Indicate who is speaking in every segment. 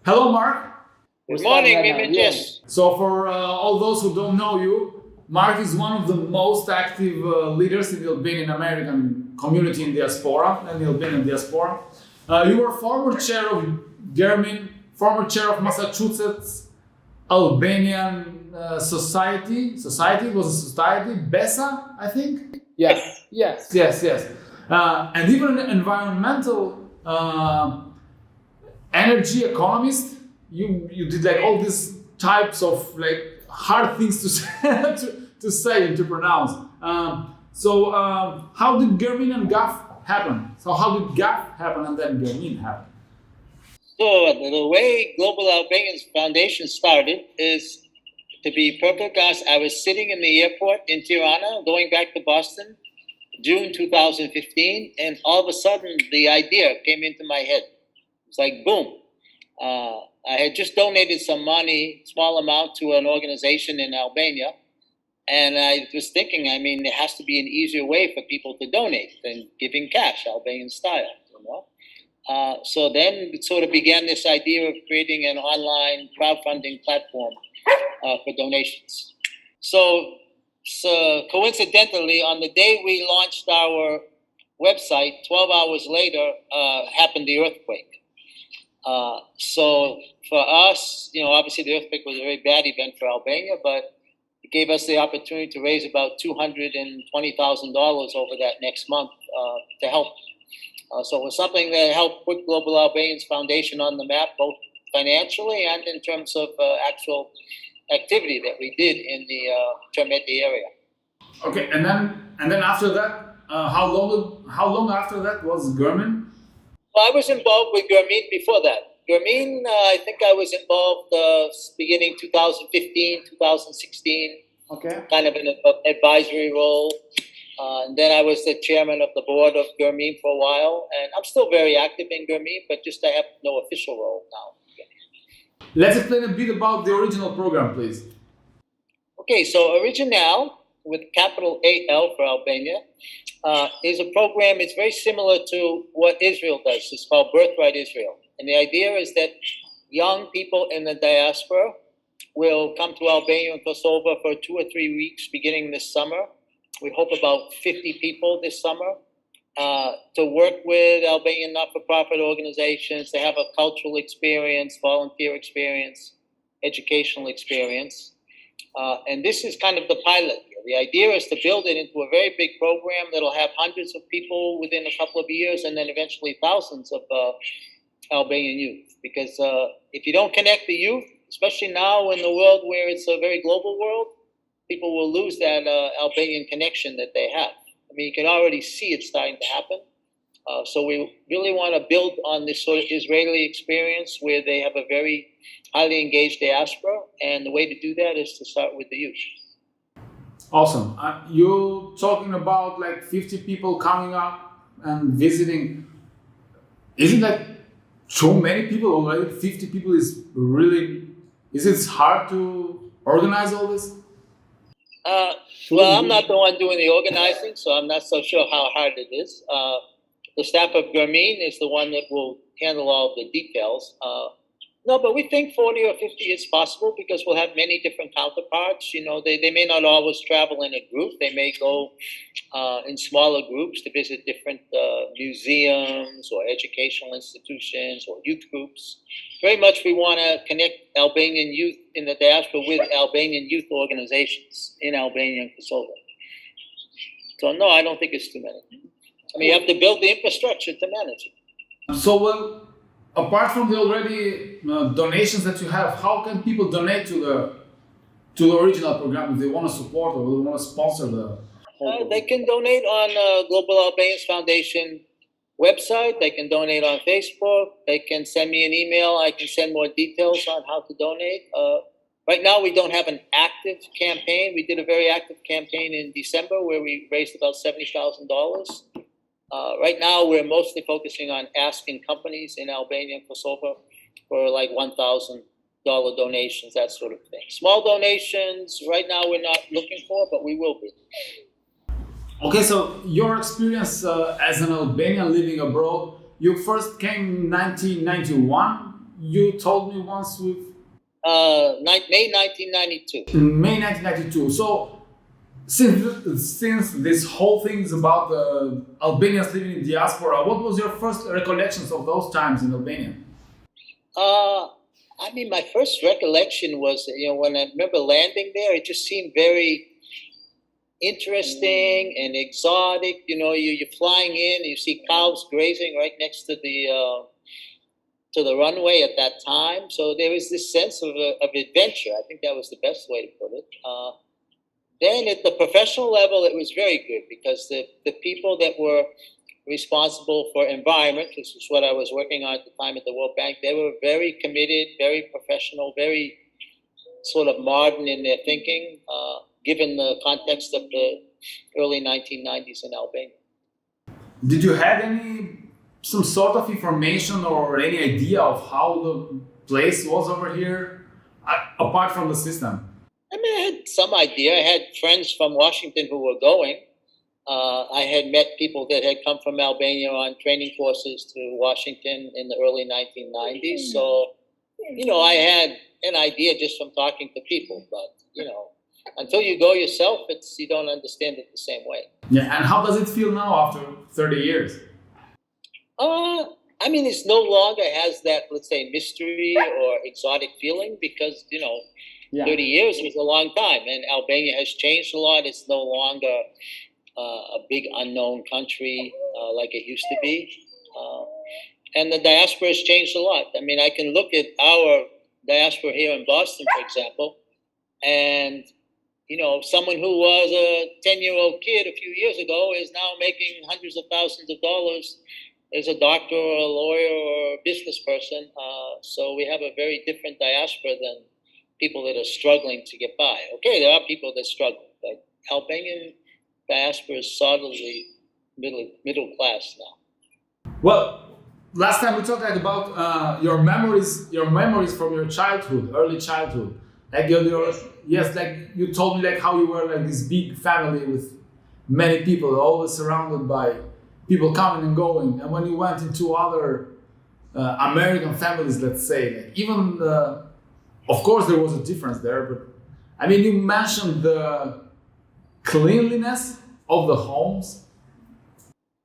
Speaker 1: Hello, Mark.
Speaker 2: Good morning, Mimijes.
Speaker 1: So, for all those who don't know you, Mark is one of the most active leaders in the Albanian American community in diaspora and the Albanian diaspora. You were former chair of Germin, former chair of Massachusetts Albanian Society. Society was a society, BESA, I think. Yes. And even an environmental energy economist. You did like all these types of like hard things to say, to say and to pronounce. How did Germin and GAF happen? So how did GAF happen and then Germin happen?
Speaker 2: So the way Global Albanians Foundation started is, to be perfectly honest, I was sitting in the airport in Tirana, going back to Boston, June 2015, and all of a sudden the idea came into my head. It's like boom. I had just donated some money, small amount, to an organization in Albania. And I was thinking, I mean, there has to be an easier way for people to donate than giving cash, Albanian style, you know? So then it sort of began this idea of creating an online crowdfunding platform for donations. So coincidentally, on the day we launched our website, 12 hours later, happened the earthquake. So for us, you know, obviously the earthquake was a very bad event for Albania, but it gave us the opportunity to raise about $220,000 over that next month to help. So it was something that helped put Global Albanians Foundation on the map, both financially and in terms of actual activity that we did in the Tremeti area.
Speaker 1: Okay, and then after that, how long after that was Germin?
Speaker 2: Well, I was involved with Germin before that. Germin, I think I was involved beginning 2015, 2016.
Speaker 1: Okay.
Speaker 2: Kind of an advisory role. And then I was the chairman of the board of Germin for a while. And I'm still very active in Germin, but just I have no official role now.
Speaker 1: Let's explain a bit about the original program, please.
Speaker 2: Okay, so Original, with capital AL for Albania, is a program. It's very similar to what Israel does. It's called Birthright Israel. And the idea is that young people in the diaspora will come to Albania and Kosovo for 2 or 3 weeks beginning this summer. We hope about 50 people this summer to work with Albanian not-for-profit organizations, to have a cultural experience, volunteer experience, educational experience. And this is kind of the pilot here. The idea is to build it into a very big program that'll have hundreds of people within a couple of years and then eventually thousands of Albanian youth. Because if you don't connect the youth, especially now in the world where it's a very global world, people will lose that Albanian connection that they have. I mean, you can already see it starting to happen. So we really want to build on this sort of Israeli experience where they have a very highly engaged diaspora, and the way to do that is to start with the youth.
Speaker 1: Awesome. You're talking about like 50 people coming up and visiting. Isn't that so many people already? 50 people is it hard to organize all this?
Speaker 2: Well, I'm not the one doing the organizing, so I'm not so sure how hard it is. The staff of Germin is the one that will handle all the details. No, but we think 40 or 50 is possible because we'll have many different counterparts. You know, they may not always travel in a group. They may go in smaller groups to visit different museums or educational institutions or youth groups. Very much we want to connect Albanian youth in the diaspora with Albanian youth organizations in Albania and Kosovo. So no, I don't think it's too many. I mean, you have to build the infrastructure to manage it.
Speaker 1: So, well, apart from the already donations that you have, how can people donate to the original program if they want to support or they want to sponsor the whole
Speaker 2: they can donate on Global Albanians Foundation website. They can donate on Facebook. They can send me an email. I can send more details on how to donate. Right now, we don't have an active campaign. We did a very active campaign in December where we raised about $70,000. Right now, we're mostly focusing on asking companies in Albania and Kosovo for like $1,000 donations, that sort of thing. Small donations, right now we're not looking for, but we will be.
Speaker 1: Okay, so your experience as an Albanian living abroad, you first came in 1991. you told me once with
Speaker 2: May 1992.
Speaker 1: May 1992. So since this whole thing is about the Albanians living in diaspora, what was your first recollections of those times in Albania?
Speaker 2: I mean, my first recollection was, when I remember landing there, it just seemed very interesting and exotic. You're flying in, you see cows grazing right next to the runway at that time. So there was this sense of adventure. I think that was the best way to put it. Then at the professional level, it was very good because the people that were responsible for environment, which is what I was working on at the time at the World Bank, they were very committed, very professional, very sort of modern in their thinking, given the context of the early 1990s in Albania.
Speaker 1: Did you have some sort of information or any idea of how the place was over here, apart from the system?
Speaker 2: I mean, I had some idea. I had friends from Washington who were going. I had met people that had come from Albania on training courses to Washington in the early 1990s. So, I had an idea just from talking to people. But, until you go yourself, you don't understand it the same way.
Speaker 1: Yeah, and how does it feel now after 30 years?
Speaker 2: I mean, it's no longer has that, let's say, mystery or exotic feeling because, 30 years was a long time. And Albania has changed a lot. It's no longer a big unknown country like it used to be. And the diaspora has changed a lot. I mean, I can look at our diaspora here in Boston, for example, and, someone who was a 10-year-old kid a few years ago is now making hundreds of thousands of dollars as a doctor or a lawyer or a business person. So we have a very different diaspora than people that are struggling to get by. Okay, there are people that struggle, but Albanian diaspora is solidly middle class now.
Speaker 1: Well, last time we talked about your memories from your childhood, early childhood. Like like you told me like how you were like this big family with many people, always surrounded by people coming and going. And when you went into other American families, let's say, like even of course there was a difference there, but I mean you mentioned the cleanliness of the homes.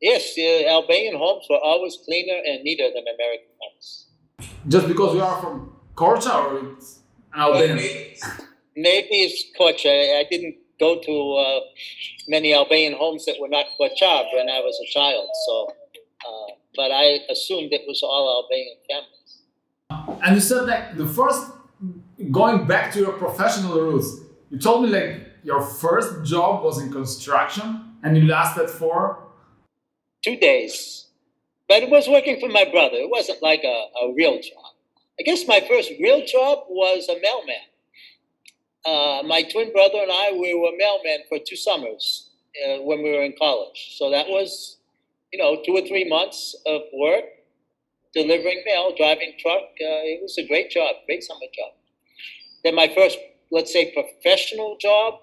Speaker 2: Yes, the Albanian homes were always cleaner and neater than American homes.
Speaker 1: Just because we are from Korça, or it's an Albanian?
Speaker 2: Maybe it's Korça. I didn't go to many Albanian homes that were not Korça when I was a child. So, but I assumed it was all Albanian families.
Speaker 1: And you said like the first, going back to your professional roots, you told me like your first job was in construction and you lasted for
Speaker 2: 2 days. But it was working for my brother. It wasn't like a real job. I guess my first real job was a mailman. My twin brother and I, we were mailmen for 2 summers when we were in college. So that was, 2 or 3 months of work, delivering mail, driving truck. It was a great job, great summer job. Then my first, let's say, professional job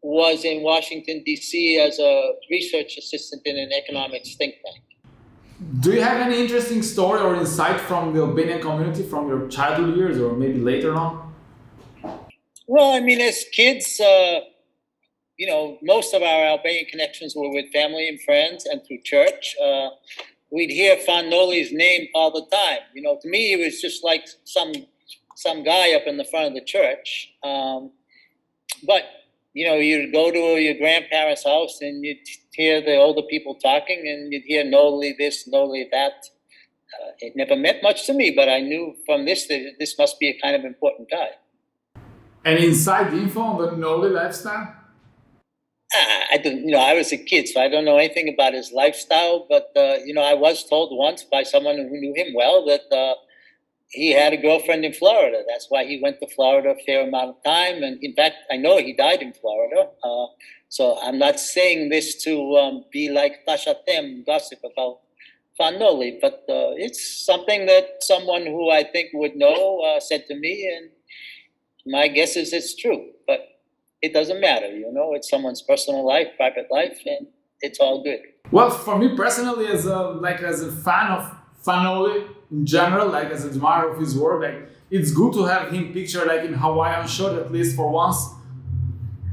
Speaker 2: was in Washington, D.C. as a research assistant in an economics think tank.
Speaker 1: Do you have any interesting story or insight from the Albanian community from your childhood years or maybe later on?
Speaker 2: Well, I mean, as kids, most of our Albanian connections were with family and friends and through church. We'd hear Fanoli's name all the time. To me, he was just like some guy up in the front of the church. But you'd go to your grandparents' house and you'd hear the older people talking and you'd hear Noli this, Noli that. It never meant much to me, but I knew from this that this must be a kind of important guy.
Speaker 1: Any inside info on the Noli lifestyle?
Speaker 2: I don't, I was a kid, so I don't know anything about his lifestyle, but, I was told once by someone who knew him well that he had a girlfriend in Florida. That's why he went to Florida a fair amount of time. And in fact, I know he died in Florida. So I'm not saying this to be like Tashatem gossip about Fanoli, but it's something that someone who I think would know said to me, and my guess is it's true. But it doesn't matter, it's someone's personal life, private life, and it's all good.
Speaker 1: Well, for me personally, as a fan of Fanoli in general, like as an admirer of his work, like it's good to have him pictured like in Hawaiian shirt at least for once.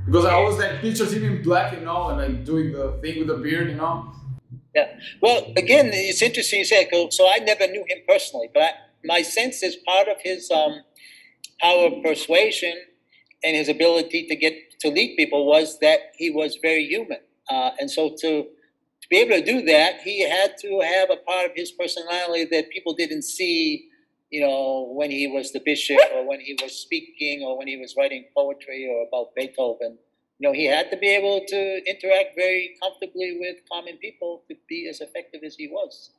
Speaker 1: Because I always like pictured him in black, you know, and like doing the thing with the beard, you know.
Speaker 2: Yeah. Well, again, it's interesting you say it. So I never knew him personally, but my sense is part of his power of persuasion and his ability to lead people was that he was very human. And so to be able to do that, he had to have a part of his personality that people didn't see, you know, when he was the bishop or when he was speaking or when he was writing poetry or about Beethoven. You know, he had to be able to interact very comfortably with common people to be as effective as he was.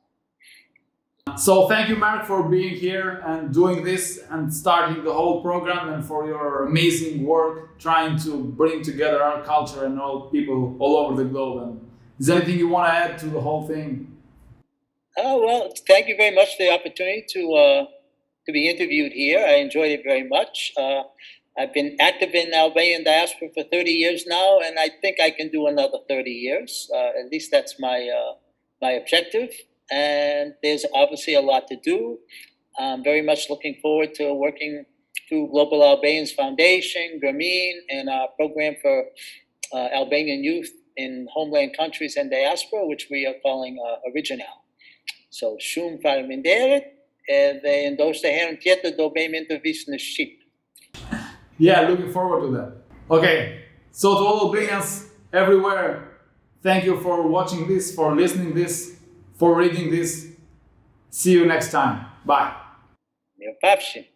Speaker 1: So thank you, Mark, for being here and doing this and starting the whole program, and for your amazing work trying to bring together our culture and all people all over the globe. And is there anything you want to add to the whole thing?
Speaker 2: Oh, well, thank you very much for the opportunity to be interviewed here. I enjoyed it very much. I've been active in Albanian Diaspora for 30 years now, and I think I can do another 30 years. At least that's my objective. And there's obviously a lot to do. I'm very much looking forward to working through Global Albanians Foundation, Germin, and our program for Albanian youth in homeland countries and diaspora, which we are calling Original. So, shumë faleminderit, edhe ndoshta herën tjetër do bëjmë intervistë në Shqip.
Speaker 1: Yeah, looking forward to that. Okay, so to all Albanians everywhere, thank you for watching this, for listening this, for reading this. See you next time. Bye.
Speaker 2: Mirupafshim.